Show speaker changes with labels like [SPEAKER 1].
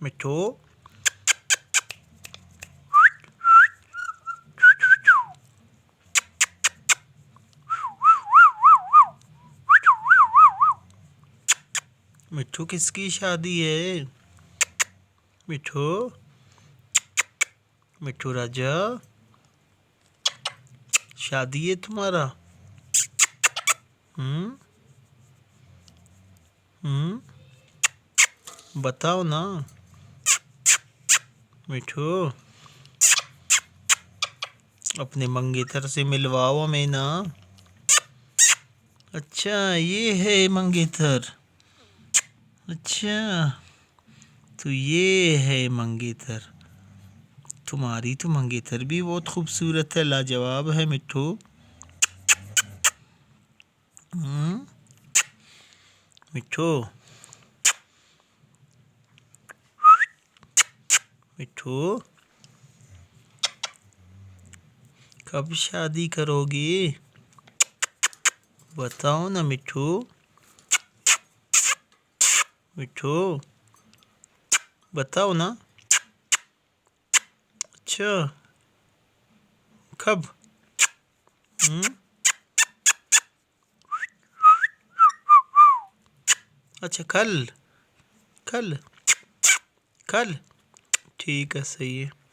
[SPEAKER 1] मिठू। मिठू किसकी शादी है? मिठू। मिठू राजा, शादी है तुम्हारा? बताओ ना मिठू। अपने मंगेतर से मिलवाओ हमें ना। अच्छा ये है मंगेतर। अच्छा तो ये है मंगेतर। तुम्हारी तो मंगेतर भी बहुत खूबसूरत है, लाजवाब है मिठू। मिठू। मिठू कब शादी करोगी? बताओ ना मिठू। मिठू बताओ ना। अच्छा कब? अच्छा कल। कल। कल ठीक है, सही है।